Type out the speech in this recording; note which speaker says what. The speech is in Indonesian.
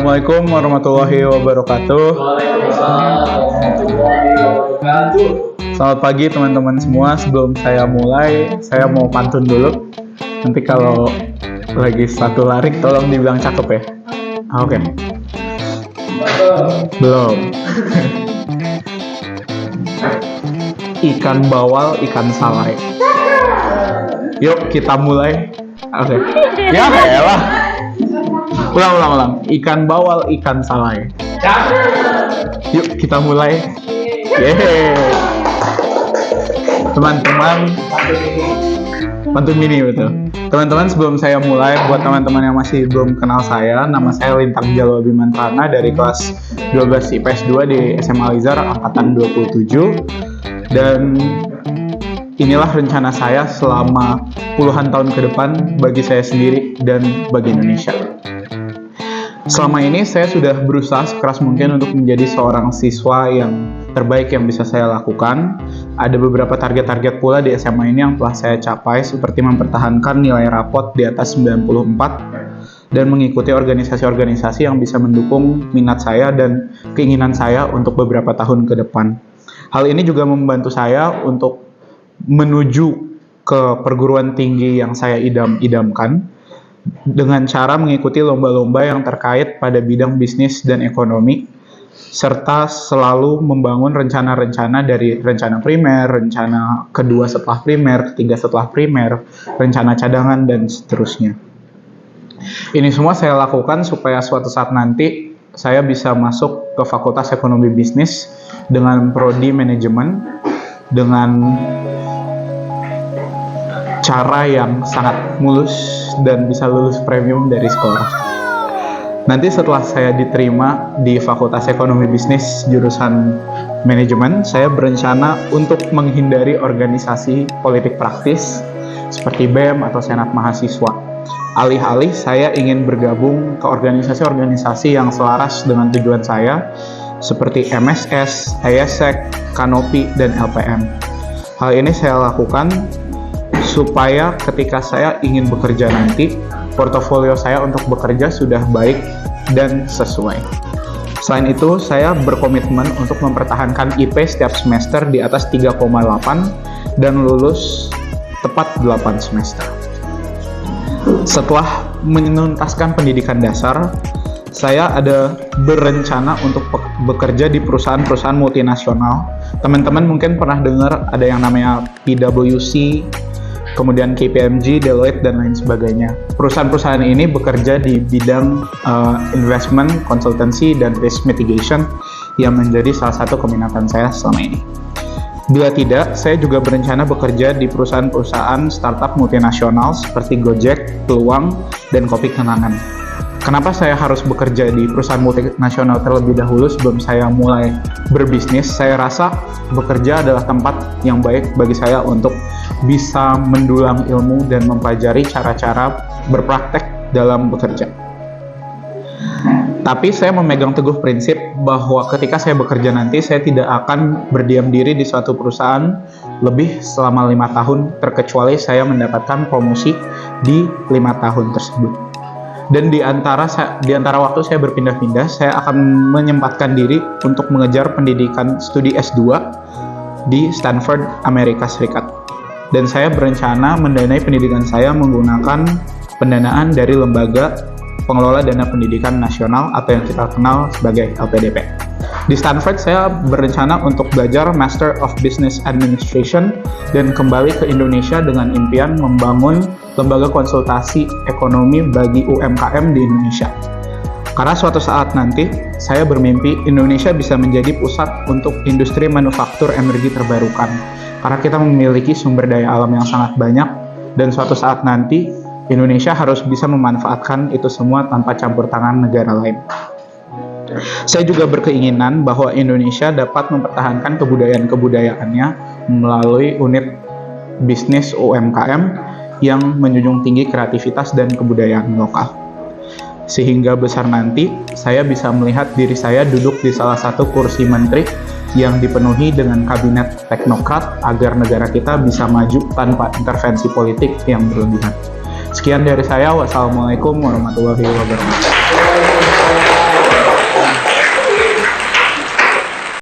Speaker 1: Assalamualaikum warahmatullahi wabarakatuh. Selamat pagi teman-teman semua. Sebelum saya mulai, saya mau pantun dulu. Nanti kalau lagi satu larik tolong dibilang cakep ya. Oke. Belum. Ikan bawal, ikan salai. Yuk kita mulai. Oke. Ya elah. Ulang. Ikan bawal, ikan salai. Yuk kita mulai. Yeay. Teman-teman, pantun mini betul. Teman-teman, sebelum saya mulai, buat teman-teman yang masih belum kenal saya, nama saya Lintang Jalwa Bimantrana dari kelas 12 IPS 2 di SMA Al-Izhar angkatan 27. Dan inilah rencana saya selama puluhan tahun ke depan bagi saya sendiri dan bagi Indonesia. Selama ini saya sudah berusaha sekeras mungkin untuk menjadi seorang siswa yang terbaik yang bisa saya lakukan. Ada beberapa target-target pula di SMA ini yang telah saya capai, seperti mempertahankan nilai rapot di atas 94 dan mengikuti organisasi-organisasi yang bisa mendukung minat saya dan keinginan saya untuk beberapa tahun ke depan. Hal ini juga membantu saya untuk menuju ke perguruan tinggi yang saya idam-idamkan dengan cara mengikuti lomba-lomba yang terkait pada bidang bisnis dan ekonomi, serta selalu membangun rencana-rencana dari rencana primer, rencana kedua setelah primer, ketiga setelah primer, rencana cadangan, dan seterusnya. Ini semua saya lakukan supaya suatu saat nanti saya bisa masuk ke Fakultas Ekonomi Bisnis dengan prodi manajemen dengan cara yang sangat mulus dan bisa lulus premium dari sekolah. Nanti setelah saya diterima di Fakultas Ekonomi Bisnis jurusan manajemen, saya berencana untuk menghindari organisasi politik praktis seperti BEM atau Senat Mahasiswa. Alih-alih saya ingin bergabung ke organisasi-organisasi yang selaras dengan tujuan saya seperti MSS, ISEC, Kanopi, dan LPM. Hal ini saya lakukan supaya ketika saya ingin bekerja nanti, portofolio saya untuk bekerja sudah baik dan sesuai. Selain itu, saya berkomitmen untuk mempertahankan IP setiap semester di atas 3,8 dan lulus tepat 8 semester. Setelah menuntaskan pendidikan dasar, saya ada berencana untuk bekerja di perusahaan-perusahaan multinasional. Teman-teman mungkin pernah dengar ada yang namanya PwC, kemudian KPMG, Deloitte, dan lain sebagainya. Perusahaan-perusahaan ini bekerja di bidang investment, consultancy, dan risk mitigation yang menjadi salah satu keminatan saya selama ini. Bila tidak, saya juga berencana bekerja di perusahaan-perusahaan startup multinasional seperti Gojek, Peluang, dan Kopi Kenangan. Kenapa saya harus bekerja di perusahaan multinasional terlebih dahulu sebelum saya mulai berbisnis? Saya rasa bekerja adalah tempat yang baik bagi saya untuk bisa mendulang ilmu dan mempelajari cara-cara berpraktek dalam bekerja. Tapi saya memegang teguh prinsip bahwa ketika saya bekerja nanti, saya tidak akan berdiam diri di suatu perusahaan lebih selama 5 tahun, terkecuali saya mendapatkan promosi di 5 tahun tersebut. Dan di antara waktu saya berpindah-pindah, saya akan menyempatkan diri untuk mengejar pendidikan studi S2 di Stanford, Amerika Serikat. Dan saya berencana mendanai pendidikan saya menggunakan pendanaan dari Lembaga Pengelola Dana Pendidikan Nasional atau yang kita kenal sebagai LPDP. Di Stanford, saya berencana untuk belajar Master of Business Administration dan kembali ke Indonesia dengan impian membangun lembaga konsultasi ekonomi bagi UMKM di Indonesia. Karena suatu saat nanti, saya bermimpi Indonesia bisa menjadi pusat untuk industri manufaktur energi terbarukan. Karena kita memiliki sumber daya alam yang sangat banyak, dan suatu saat nanti, Indonesia harus bisa memanfaatkan itu semua tanpa campur tangan negara lain. Saya juga berkeinginan bahwa Indonesia dapat mempertahankan kebudayaan-kebudayaannya melalui unit bisnis UMKM yang menjunjung tinggi kreativitas dan kebudayaan lokal. Sehingga besar nanti, saya bisa melihat diri saya duduk di salah satu kursi menteri yang dipenuhi dengan kabinet teknokrat agar negara kita bisa maju tanpa intervensi politik yang berlebihan. Sekian dari saya. Wassalamualaikum warahmatullahi wabarakatuh.